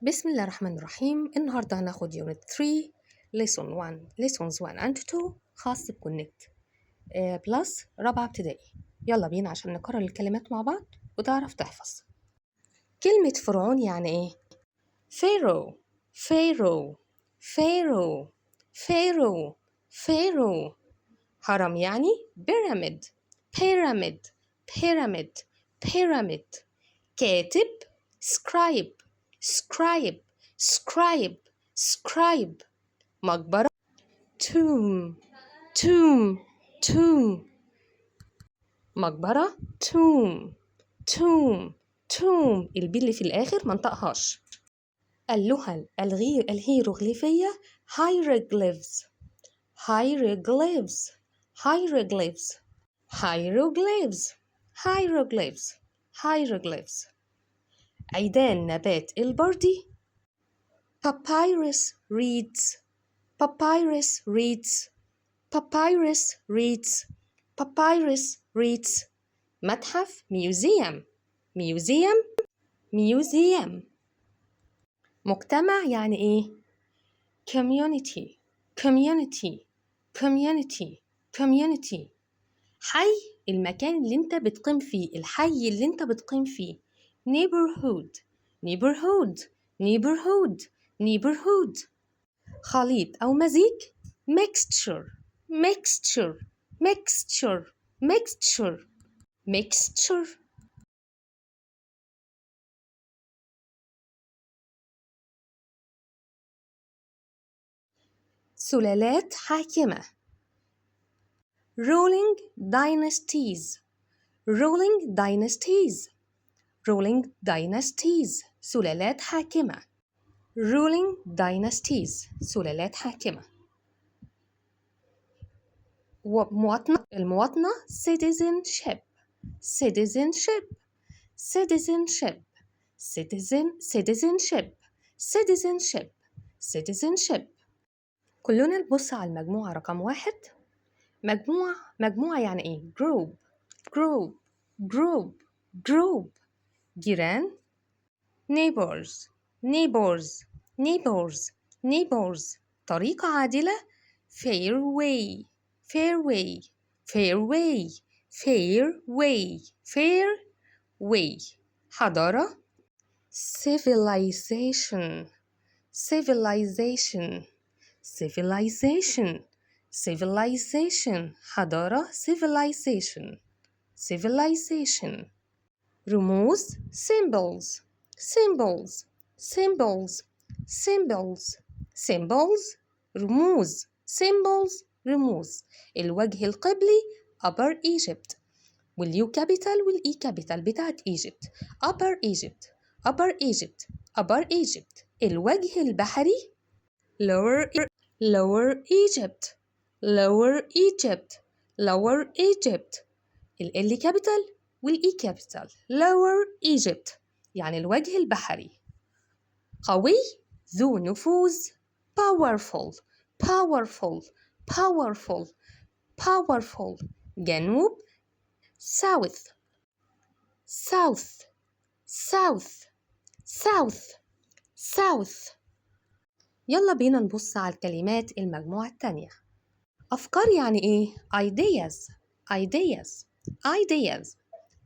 بسم الله الرحمن الرحيم. النهاردة هناخد Unit 3 Lessons 1 and 2 خاص بكونكت بلس رابعة ابتدائي. يلا بينا عشان نكرر الكلمات مع بعض وتعرف تحفظ. كلمة فرعون يعني ايه؟ Pharaoh Pharaoh Pharaoh Pharaoh Pharaoh. هرم يعني Pyramid Pyramid Pyramid Pyramid. كاتب Scribe Scribe Scribe Scribe. مقبرة Tomb Tomb Tomb. مقبرة Tomb Tomb Tomb. البي اللي في الآخر منطقهاش. اللغة الهيروغليفية Hieroglyphs Hieroglyphs Hieroglyphs Hieroglyphs Hieroglyphs Hieroglyphs. عيدان نبات البردي Papyrus reeds Papyrus reeds Papyrus reeds Papyrus reeds. متحف Museum Museum Museum. مجتمع يعني إيه؟ Community Community Community Community. حي المكان اللي انت بتقيم فيه، الحي اللي انت بتقيم فيه. Neighborhood Neighborhood Neighborhood Neighborhood. خليط أو مزيج Mixture Mixture Mixture Mixture Mixture. سلالات حاكمة Ruling dynasties Ruling dynasties Ruling dynasties. سلالات حاكمة Ruling dynasties. سلالات حاكمة. المواطنة Citizenship Citizenship Citizenship Citizenship Citizenship Citizenship. كلنا نبص على المجموعة رقم 1. مجموعة يعني إيه؟ Group Group Group Group. جيران Neighbors Neighbors Neighbors Neighbors. طريقة عادلة Fairway Fairway Fairway Fairway Fairway. حضارة Civilization Civilization Civilization Civilization. حضارة Civilization Civilization. رموز Symbols Symbols Symbols Symbols Symbols. رموز Symbols رموز. الوجه القبلي Upper Egypt واليو كابيتال والإي كابيتال بتاعت Egypt. Upper Egypt Upper Egypt Upper Egypt. الوجه البحري Lower Egypt Lower Egypt Lower Egypt. ال كابيتال والإي كابيتال. Lower Egypt يعني الوجه البحري. قوي ذو نفوذ Powerful Powerful Powerful Powerful. جنوب South South South South South. يلا بينا نبص على الكلمات المجموعة التانية. أفكار يعني إيه؟ Ideas Ideas Ideas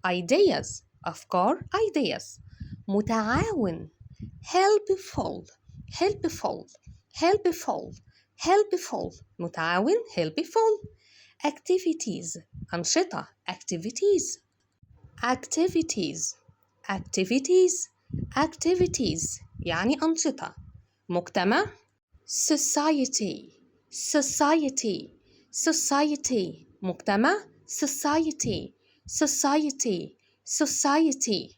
Ideas. أفكار Ideas. متعاون Helpful Helpful Helpful Helpful. متعاون Helpful. Activities أنشطة Activities Activities Activities Activities يعني أنشطة. مجتمع Society Society Society. مجتمع Society Society Society.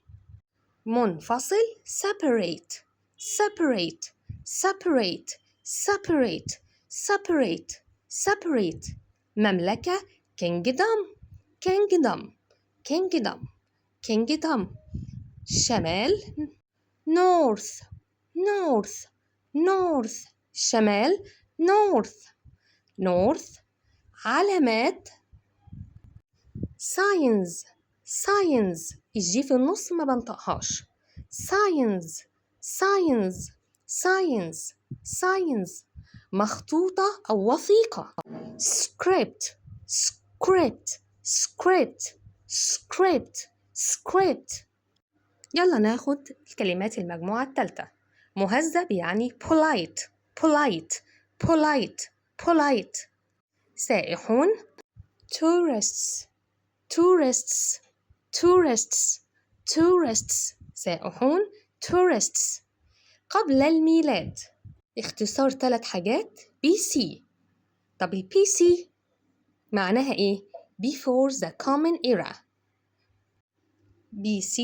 منفصل Separate Separate Separate Separate Separate Separate. مملكة Kingdom Kingdom Kingdom Kingdom. شمال North North North. شمال North North. علامات Signs Signs. الجي في النص ما بنطقهاش. Signs science science science مخطوطة أو وثيقة. script script script script script. يلا ناخد الكلمات المجموعة الثالثة. مهذب يعني polite polite polite polite. سائحون tourists tourists tourists tourists. سائحون tourists. قبل الميلاد اختصار 3 حاجات BC. طب ال BC معناها ايه؟ before the common era. BC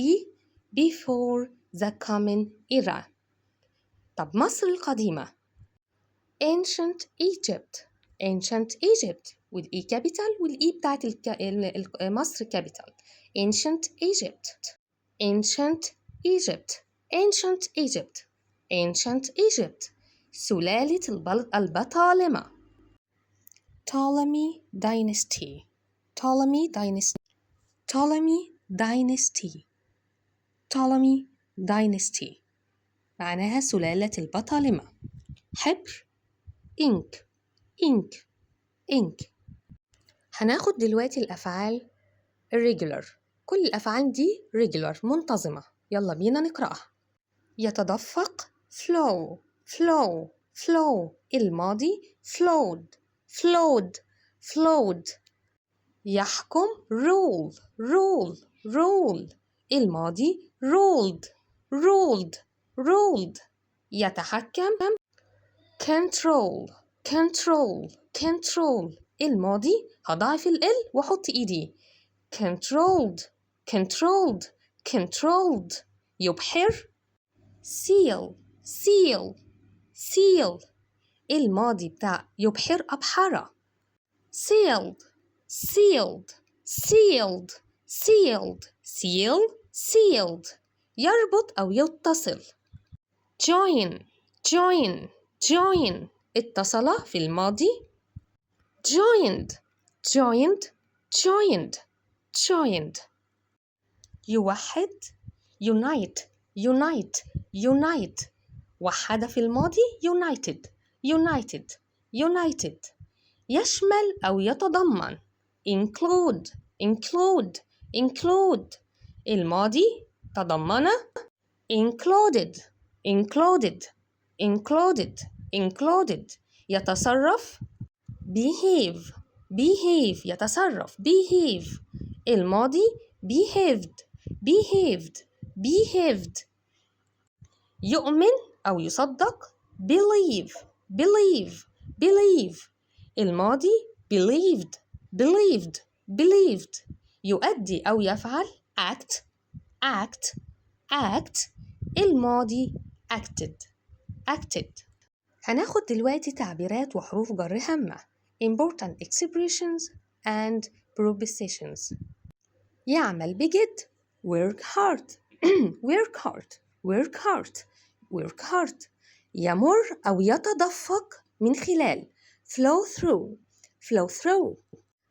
before the common era. طب مصر القديمة ancient Egypt ancient Egypt والإي capital والإي بتاعت مصر capital. ancient Egypt ancient Egypt ancient Egypt ancient Egypt. سلالة البطالمة Ptolemy dynasty Ptolemy dynasty Ptolemy dynasty Ptolemy dynasty معناها سلالة البطالمة. حبر ink ink ink. هناخد دلوقتي الأفعال irregular. كل الأفعال دي regular منتظمة. يلا بينا نقرأها. يتدفق flow flow flow. الماضي flowed flowed flowed. يحكم rule rule rule. الماضي ruled ruled ruled. يتحكم control control control. الماضي هضاعف ال وحط ايدي controlled controlled controlled. يبحر seal seal seal. الماضي بتاع يبحر أبحر sealed sealed sealed sealed seal sealed. يربط أو يتصل join join join. اتصل في الماضي joined joined joined joined. يوحد unite unite unite. وحد في الماضي united united united. يشمل أو يتضمن include include include. الماضي تضمن included included included included. يتصرف behave behave. يتصرف behave. الماضي behaved behaved behaved. يؤمن أو يصدق believe believe believe. الماضي believed believed believed. يؤدي أو يفعل act act act. الماضي acted acted. هناخد دلوقتي تعبيرات وحروف جر هامة important expressions and prepositions. يعمل بجد work hard work hard work hard work hard. يمر أو يتدفق من خلال flow through flow through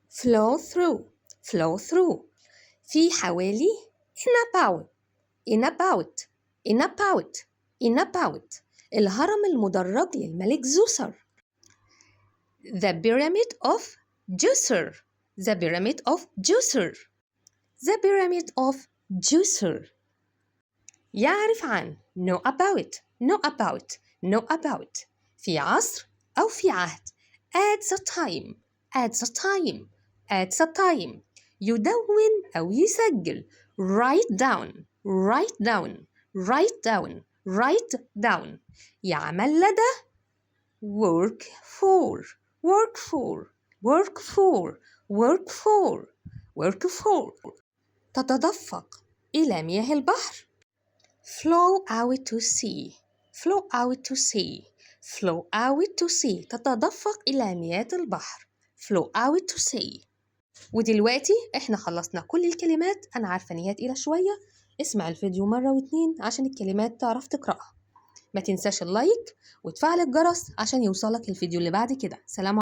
flow through flow through. في حوالي in about in about in about in about. الهرم المدرج للملك زوسر the pyramid of Djoser the pyramid of Djoser the pyramid of Djoser. يعرف عن know about know about know about. في عصر أو في عهد at the time at the time at the time. يدون أو يسجل write down write down write down write down. يعمل لدى work for work for work for work for work for. تتدفق إلى مياه البحر flow out to sea flow out to sea flow out to sea. تتدفق إلى مياه البحر flow out to sea. ودلوقتي احنا خلصنا كل الكلمات. أنا عارفة إن هي تقيلة شوية. اسمع الفيديو مرة واتنين عشان الكلمات تعرف تقرأها. ما تنساش اللايك وتفعل الجرس عشان يوصلك الفيديو اللي بعد كده. سلام.